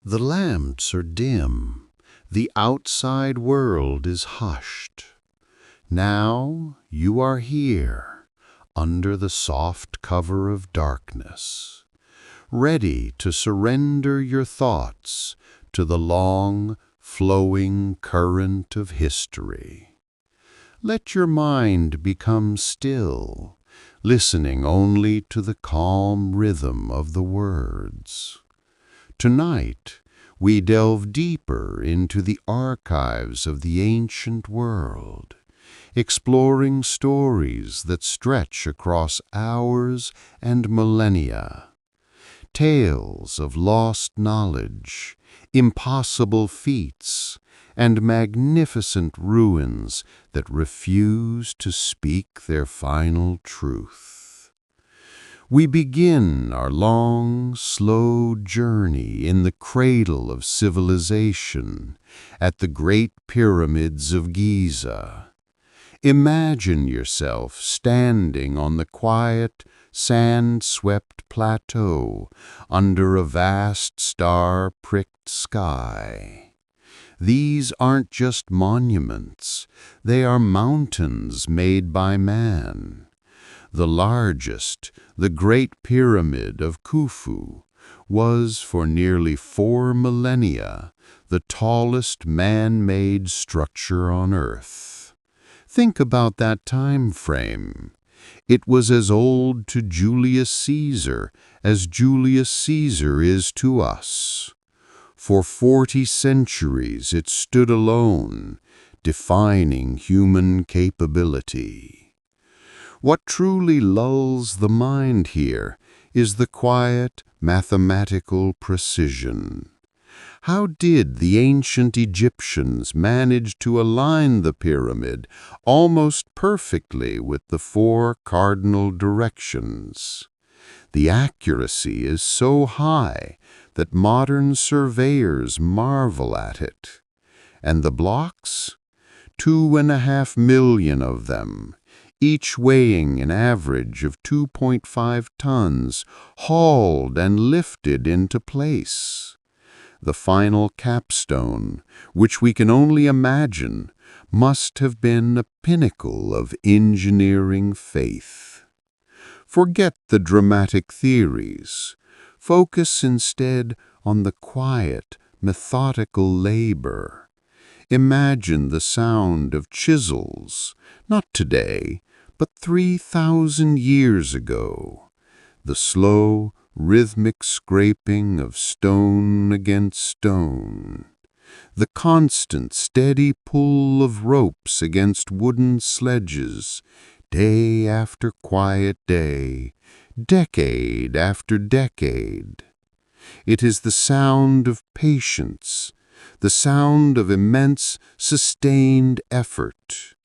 The lamps are dim, the outside world is hushed. Now you are here, under the soft cover of darkness, ready to surrender your thoughts to the long, flowing current of history. Let your mind become still, listening only to the calm rhythm of the words. Tonight, we delve deeper into the archives of the ancient world, exploring stories that stretch across hours and millennia, tales of lost knowledge, impossible feats, and magnificent ruins that refuse to speak their final truth. We begin our long, slow journey in the cradle of civilization at the Great Pyramids of Giza. Imagine yourself standing on the quiet, sand-swept plateau under a vast star-pricked sky. These aren't just monuments, they are mountains made by man. The largest, the Great Pyramid of Khufu, was for nearly 4 millennia the tallest man-made structure on Earth. Think about that time frame. It was as old to Julius Caesar as Julius Caesar is to us. For 40 centuries it stood alone, defining human capability. What truly lulls the mind here is the quiet, mathematical precision. How did the ancient Egyptians manage to align the pyramid almost perfectly with the 4 cardinal directions? The accuracy is so high that modern surveyors marvel at it. And the blocks? 2.5 million of them, each weighing an average of 2.5 tons, hauled and lifted into place. The final capstone, which we can only imagine, must have been a pinnacle of engineering faith. Forget the dramatic theories. Focus instead on the quiet, methodical labor. Imagine the sound of chisels, not today, but 3,000 years ago. The slow, rhythmic scraping of stone against stone. The constant, steady pull of ropes against wooden sledges, day after quiet day, decade after decade. It is the sound of patience, the sound of immense, sustained effort.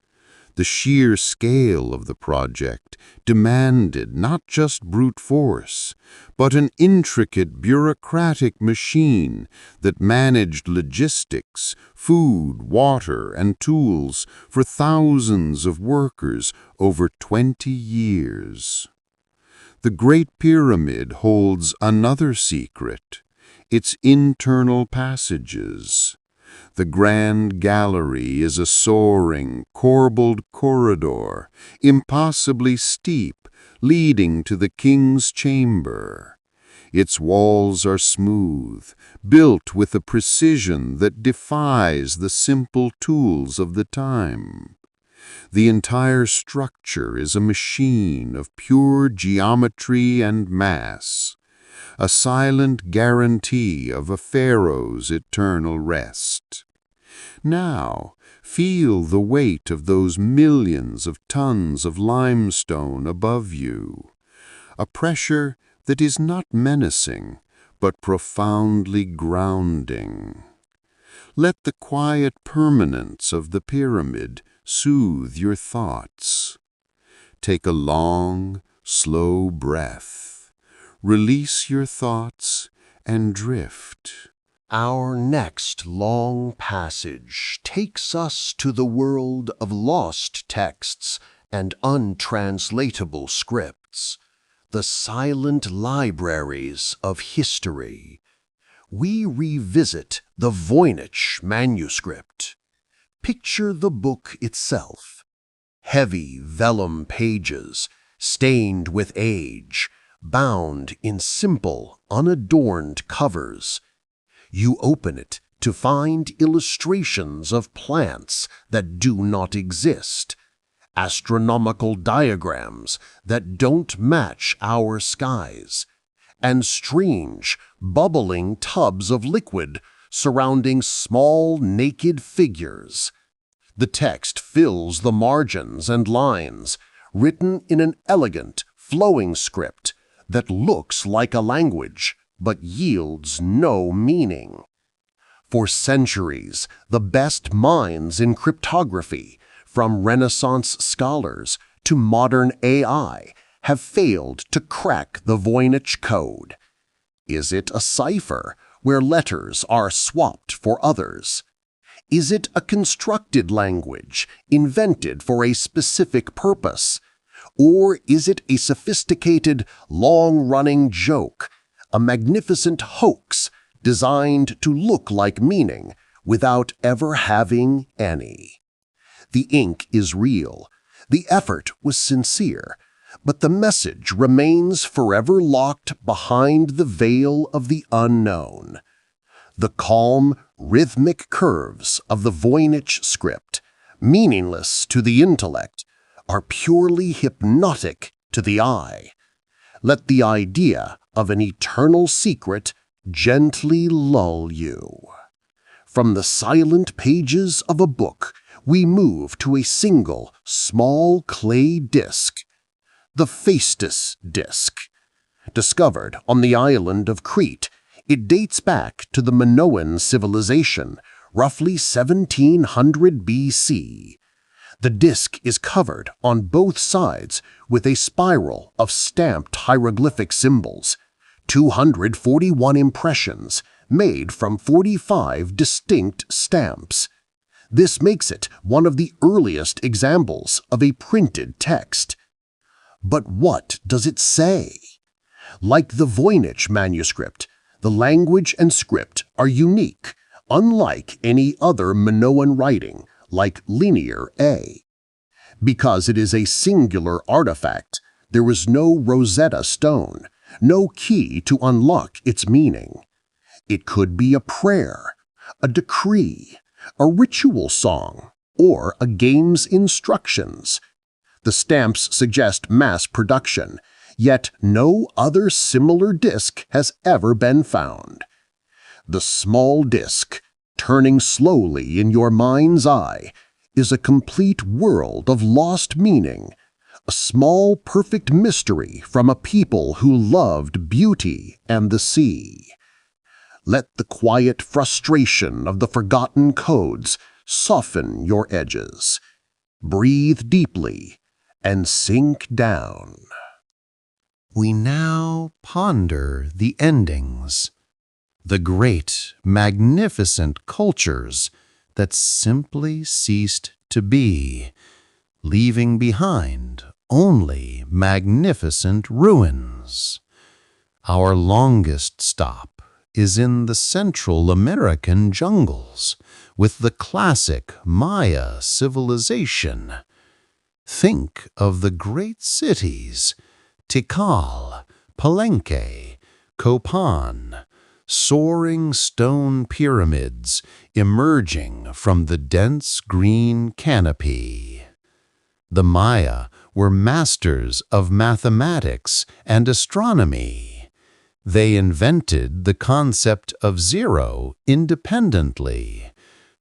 The sheer scale of the project demanded not just brute force, but an intricate bureaucratic machine that managed logistics, food, water, and tools for thousands of workers over 20 years. The Great Pyramid holds another secret, its internal passages. The Grand Gallery is a soaring, corbelled corridor, impossibly steep, leading to the king's chamber. Its walls are smooth, built with a precision that defies the simple tools of the time. The entire structure is a machine of pure geometry and mass, a silent guarantee of a pharaoh's eternal rest. Now, feel the weight of those millions of tons of limestone above you, a pressure that is not menacing, but profoundly grounding. Let the quiet permanence of the pyramid soothe your thoughts. Take a long, slow breath. Release your thoughts and drift. Our next long passage takes us to the world of lost texts and untranslatable scripts, the silent libraries of history, we revisit the Voynich Manuscript. Picture the book itself. Heavy vellum pages, stained with age, bound in simple, unadorned covers. You open it to find illustrations of plants that do not exist, astronomical diagrams that don't match our skies, and strange, bubbling tubs of liquid surrounding small, naked figures. The text fills the margins and lines, written in an elegant, flowing script that looks like a language but yields no meaning. For centuries, the best minds in cryptography, from Renaissance scholars to modern AI, have failed to crack the Voynich code. Is it a cipher where letters are swapped for others? Is it a constructed language invented for a specific purpose? Or is it a sophisticated, long-running joke, a magnificent hoax designed to look like meaning without ever having any? The ink is real, the effort was sincere, but the message remains forever locked behind the veil of the unknown. The calm, rhythmic curves of the Voynich script, meaningless to the intellect, are purely hypnotic to the eye. Let the idea of an eternal secret gently lull you. From the silent pages of a book, we move to a single, small clay disc, the Phaistos disc. Discovered on the island of Crete, it dates back to the Minoan civilization, roughly 1700 BC. The disc is covered on both sides with a spiral of stamped hieroglyphic symbols, 241 impressions made from 45 distinct stamps. This makes it one of the earliest examples of a printed text. But what does it say? Like the Voynich manuscript, the language and script are unique, unlike any other Minoan writing, like Linear A. Because it is a singular artifact, there is no Rosetta Stone, no key to unlock its meaning. It could be a prayer, a decree, a ritual song, or a game's instructions. The stamps suggest mass production, yet no other similar disc has ever been found. The small disc, turning slowly in your mind's eye, is a complete world of lost meaning, a small perfect mystery from a people who loved beauty and the sea. Let the quiet frustration of the forgotten codes soften your edges. Breathe deeply and sink down. We now ponder the endings, the great, magnificent cultures that simply ceased to be, leaving behind only magnificent ruins. Our longest stop is in the Central American jungles with the classic Maya civilization. Think of the great cities, Tikal, Palenque, Copan, soaring stone pyramids emerging from the dense green canopy. The Maya were masters of mathematics and astronomy. They invented the concept of zero independently,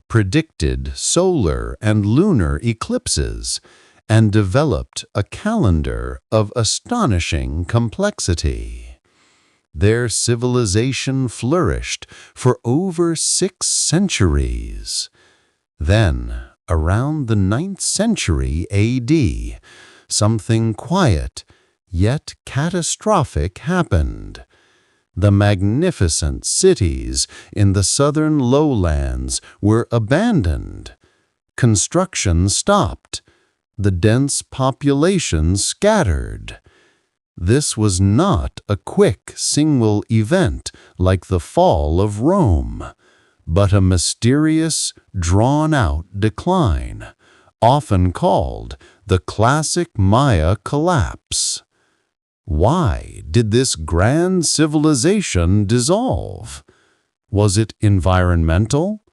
predicted solar and lunar eclipses, and developed a calendar of astonishing complexity. Their civilization flourished for over 6 centuries. Then, around the 9th century AD, something quiet yet catastrophic happened. The magnificent cities in the southern lowlands were abandoned. Construction stopped. The dense population scattered. This was not a quick, single event like the fall of Rome, but a mysterious, drawn-out decline, often called the classic Maya collapse. Why did this grand civilization dissolve? Was it environmental?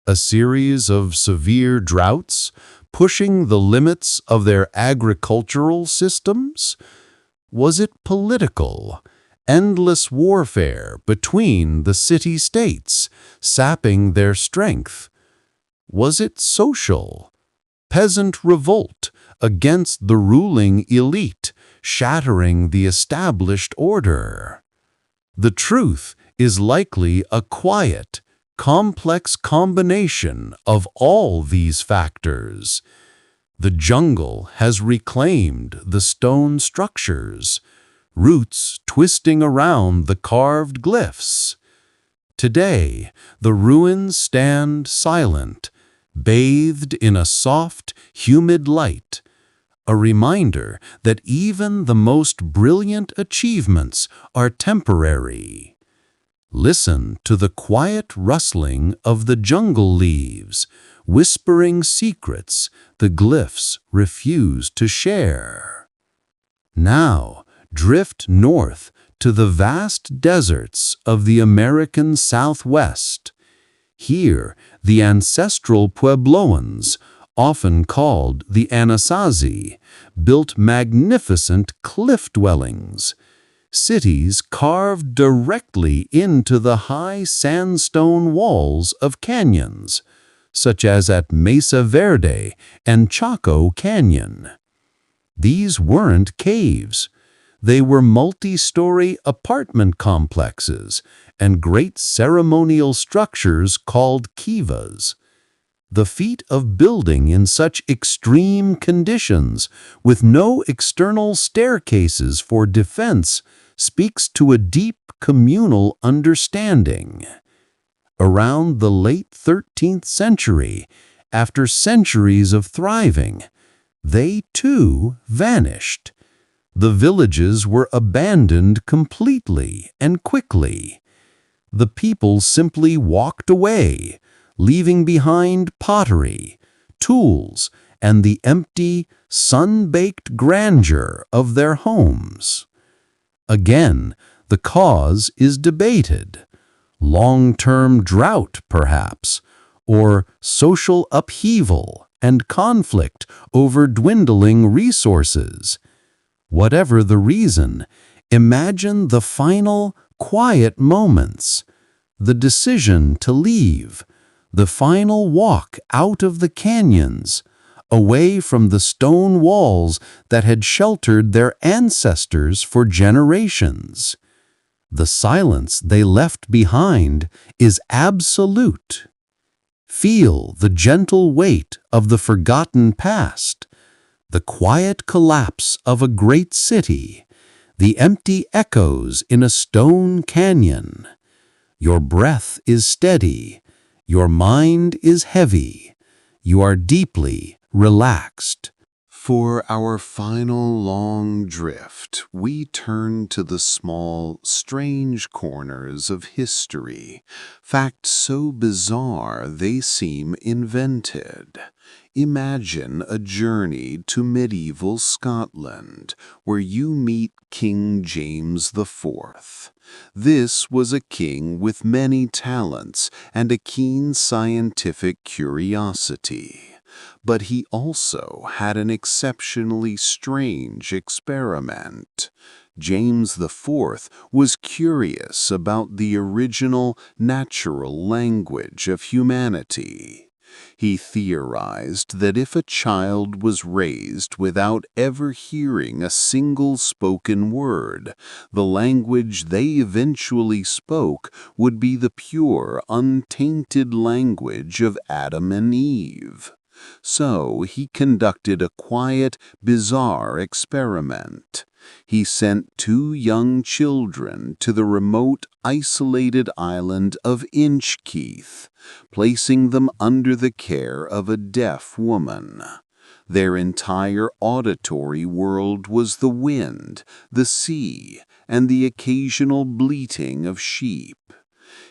A series of severe droughts pushing the limits of their agricultural systems? Was it political? Endless warfare between the city-states, sapping their strength? Was it social? Peasant revolt against the ruling elite, shattering the established order? The truth is likely a quiet, complex combination of all these factors. The jungle has reclaimed the stone structures, roots twisting around the carved glyphs. Today, the ruins stand silent, bathed in a soft, humid light, a reminder that even the most brilliant achievements are temporary. Listen to the quiet rustling of the jungle leaves, whispering secrets the glyphs refuse to share. Now, drift north to the vast deserts of the American Southwest. Here, the ancestral Puebloans, often called the Anasazi, built magnificent cliff dwellings, cities carved directly into the high sandstone walls of canyons, such as at Mesa Verde and Chaco Canyon. These weren't caves. They were multi-story apartment complexes and great ceremonial structures called kivas. The feat of building in such extreme conditions, with no external staircases for defense, speaks to a deep communal understanding. Around the late 13th century, after centuries of thriving, they too vanished. The villages were abandoned completely and quickly. The people simply walked away, leaving behind pottery, tools, and the empty, sun-baked grandeur of their homes. Again, the cause is debated. Long-term drought, perhaps, or social upheaval and conflict over dwindling resources. Whatever the reason, imagine the final, quiet moments, the decision to leave, the final walk out of the canyons, away from the stone walls that had sheltered their ancestors for generations. The silence they left behind is absolute. Feel the gentle weight of the forgotten past, the quiet collapse of a great city, the empty echoes in a stone canyon. Your breath is steady, your mind is heavy, you are deeply relaxed. For our final long drift, we turn to the small, strange corners of history, facts so bizarre they seem invented. Imagine a journey to medieval Scotland, where you meet King James IV. This was a king with many talents and a keen scientific curiosity. But he also had an exceptionally strange experiment. James IV was curious about the original natural language of humanity. He theorized that if a child was raised without ever hearing a single spoken word, the language they eventually spoke would be the pure, untainted language of Adam and Eve. So he conducted a quiet, bizarre experiment. He sent 2 young children to the remote, isolated island of Inchkeith, placing them under the care of a deaf woman. Their entire auditory world was the wind, the sea, and the occasional bleating of sheep.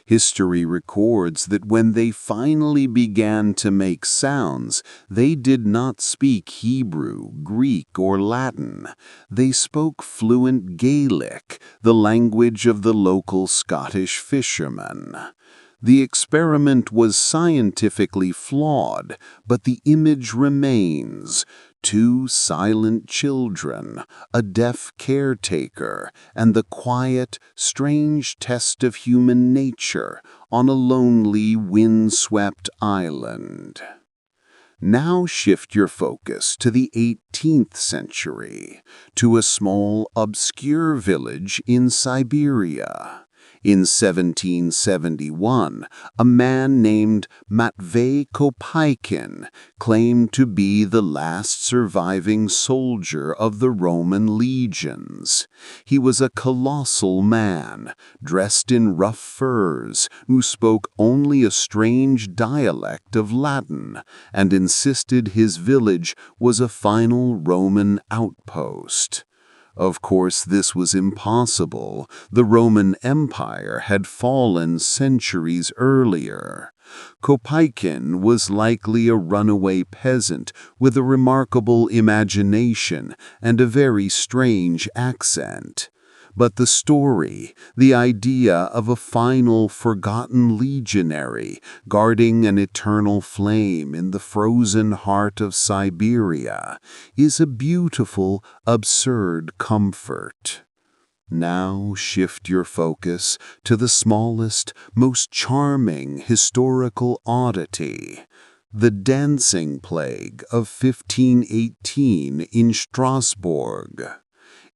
History records that when they finally began to make sounds, they did not speak Hebrew, Greek, or Latin. They spoke fluent Gaelic, the language of the local Scottish fishermen. The experiment was scientifically flawed, but the image remains. Two silent children, a deaf caretaker, and the quiet, strange test of human nature on a lonely, wind-swept island. Now shift your focus to the 18th century, to a small, obscure village in Siberia. In 1771, a man named Matvei Kopeikin claimed to be the last surviving soldier of the Roman legions. He was a colossal man, dressed in rough furs, who spoke only a strange dialect of Latin, and insisted his village was a final Roman outpost. Of course, this was impossible. The Roman Empire had fallen centuries earlier. Kopeikin was likely a runaway peasant with a remarkable imagination and a very strange accent. But the story, the idea of a final forgotten legionary guarding an eternal flame in the frozen heart of Siberia, is a beautiful, absurd comfort. Now shift your focus to the smallest, most charming historical oddity, the dancing plague of 1518 in Strasbourg.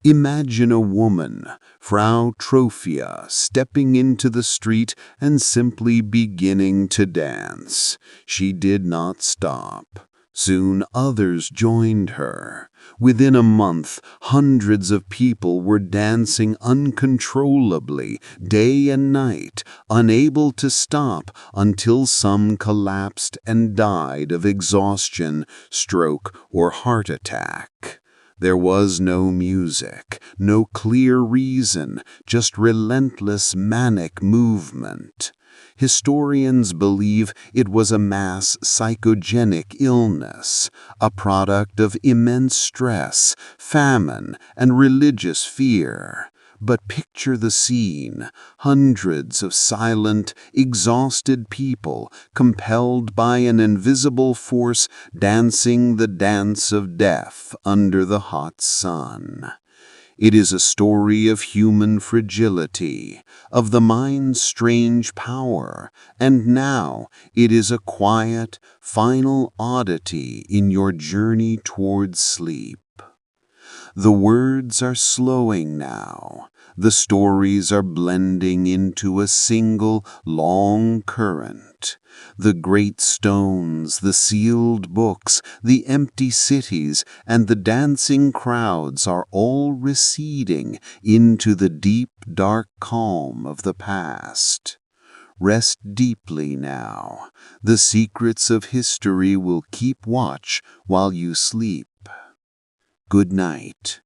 Imagine a woman, Frau Trophia, stepping into the street and simply beginning to dance. She did not stop. Soon others joined her. Within a month, hundreds of people were dancing uncontrollably, day and night, unable to stop until some collapsed and died of exhaustion, stroke, or heart attack. There was no music, no clear reason, just relentless manic movement. Historians believe it was a mass psychogenic illness, a product of immense stress, famine, and religious fear. But picture the scene, hundreds of silent, exhausted people, compelled by an invisible force, dancing the dance of death under the hot sun. It is a story of human fragility, of the mind's strange power, and now it is a quiet, final oddity in your journey towards sleep. The words are slowing now. The stories are blending into a single, long current. The great stones, the sealed books, the empty cities, and the dancing crowds are all receding into the deep, dark calm of the past. Rest deeply now. The secrets of history will keep watch while you sleep. Good night.